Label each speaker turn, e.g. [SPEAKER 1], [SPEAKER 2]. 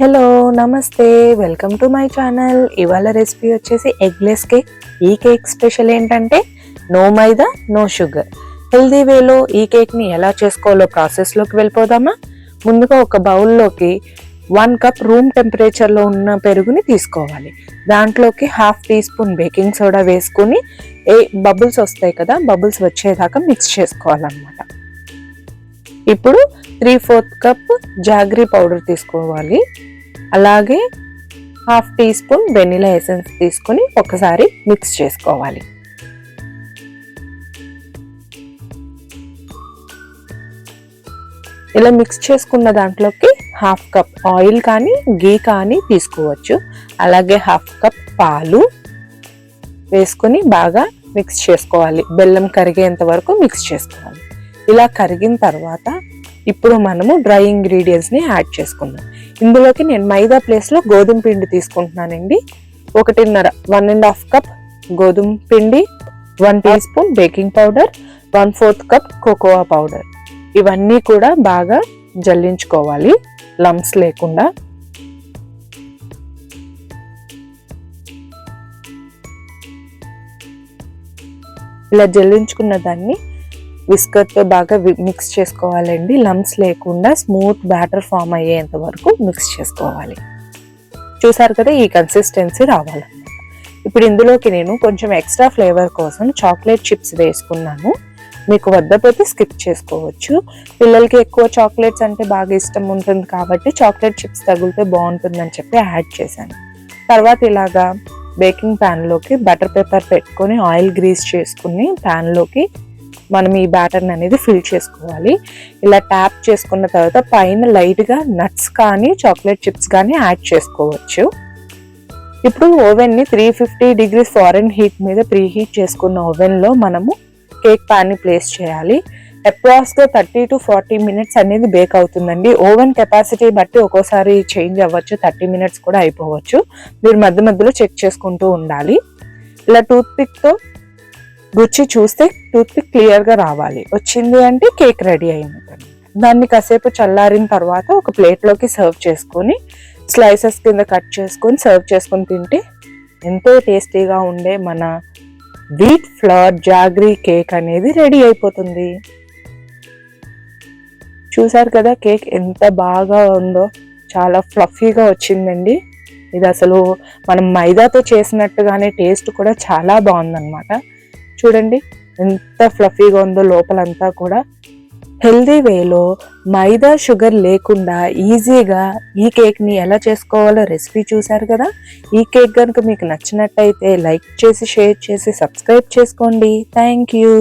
[SPEAKER 1] Hello నమస్తే, welcome to my channel. ఇవాళ recipe వచ్చేసి ఎగ్లెస్ కేక్. ఈ కేక్ స్పెషల్ ఏంటంటే నో మైదా నో షుగర్. హెల్దీ వేలో ఈ కేక్ని ఎలా చేసుకోవాలో ప్రాసెస్లోకి వెళ్ళిపోదామా. ముందుగా ఒక బౌల్లోకి 1 కప్ రూమ్ టెంపరేచర్లో ఉన్న పెరుగుని తీసుకోవాలి. దాంట్లోకి 1/2 టీ స్పూన్ బేకింగ్ సోడా వేసుకుని బబుల్స్ వస్తాయి కదా, బబుల్స్ వచ్చేదాకా మిక్స్ చేసుకోవాలన్నమాట. ఇప్పుడు 3/4 కప్ జాగరీ పౌడర్ తీసుకోవాలి. అలాగే 1/2 టీ స్పూన్ వెనిలా ఎసెన్స్ తీసుకొని ఒకసారి మిక్స్ చేసుకోవాలి. ఇలా మిక్స్ చేసుకున్న దాంట్లోకి 1/2 కప్ ఆయిల్ కానీ గీ కానీ తీసుకోవచ్చు. అలాగే 1/2 కప్ పాలు వేసుకొని బాగా మిక్స్ చేసుకోవాలి. బెల్లం కరిగేంత వరకు మిక్స్ చేసుకోవాలి. ఇలా కరిగిన తర్వాత ఇప్పుడు మనము డ్రై ఇంగ్రీడియంట్స్ని యాడ్ చేసుకుందాం. ఇందులోకి నేను మైదా ప్లేస్లో గోధుమ పిండి తీసుకుంటున్నానండి. 1.5 కప్ గోధుమ పిండి, 1 teaspoon baking powder, 1/4 cup cocoa powder. ఇవన్నీ కూడా బాగా జల్లించుకోవాలి లంప్స్ లేకుండా. ఇలా జల్లించుకున్న దాన్ని విస్కర్తో బాగా మిక్స్ చేసుకోవాలండి. లంప్స్ లేకుండా స్మూత్ బ్యాటర్ ఫామ్ అయ్యేంత వరకు మిక్స్ చేసుకోవాలి. చూసారు కదా, ఈ కన్సిస్టెన్సీ రావాలన్నమాట. ఇప్పుడు ఇందులోకి నేను కొంచెం ఎక్స్ట్రా ఫ్లేవర్ కోసం చాక్లెట్ చిప్స్ వేసుకున్నాను. మీకు వద్దపోతే స్కిప్ చేసుకోవచ్చు. పిల్లలకి ఎక్కువ చాక్లెట్స్ అంటే బాగా ఇష్టం ఉంటుంది కాబట్టి చాక్లెట్ చిప్స్ తగిలితే బాగుంటుందని చెప్పి యాడ్ చేశాను. తర్వాత ఇలాగా బేకింగ్ ప్యాన్లోకి బటర్ పేపర్ పెట్టుకొని ఆయిల్ గ్రీస్ చేసుకుని ప్యాన్లోకి మనం ఈ బ్యాటర్ని అనేది ఫిల్ చేసుకోవాలి. ఇలా ట్యాప్ చేసుకున్న తర్వాత పైన లైట్గా నట్స్ కానీ చాక్లెట్ చిప్స్ కానీ యాడ్ చేసుకోవచ్చు. ఇప్పుడు ఓవెన్ని 350 డిగ్రీస్ ఫారెన్ హీట్ మీద ప్రీ హీట్ చేసుకున్న ఓవెన్లో మనము కేక్ ప్యాన్ని ప్లేస్ చేయాలి. అప్రాక్స్గా 30 to 40 మినిట్స్ అనేది బేక్ అవుతుందండి. ఓవెన్ కెపాసిటీ బట్టి ఒక్కోసారి చేంజ్ అవ్వచ్చు, 30 మినిట్స్ కూడా అయిపోవచ్చు. మీరు మధ్య మధ్యలో చెక్ చేసుకుంటూ ఉండాలి. ఇలా టూత్ పిక్తో గుచ్చి చూస్తే టూత్ పిక్ క్లియర్గా రావాలి. వచ్చింది అంటే కేక్ రెడీ అయినట్టు. దాన్ని కాసేపు చల్లారిన తర్వాత ఒక ప్లేట్లోకి సర్వ్ చేసుకొని స్లైసెస్ కింద కట్ చేసుకొని సర్వ్ చేసుకొని తింటే ఎంతో టేస్టీగా ఉండే మన వీట్ ఫ్లవర్ జాగరీ కేక్ అనేది రెడీ అయిపోతుంది. చూసారు కదా కేక్ ఎంత బాగా ఉందో, చాలా ఫ్లఫీగా వచ్చిందండి. ఇది అసలు మనం మైదాతో చేసినట్టుగానే టేస్ట్ కూడా చాలా బాగుందన్నమాట. చూడండి ఎంత ఫ్లఫీగా ఉందో లోపలంతా కూడా. హెల్దీ వేలో మైదా షుగర్ లేకుండా ఈజీగా ఈ కేక్ని ఎలా చేసుకోవాలో రెసిపీ చూసారు కదా. ఈ కేక్ కనుక మీకు నచ్చినట్టయితే లైక్ చేసి, షేర్ చేసి, సబ్స్క్రైబ్ చేసుకోండి. Thank you.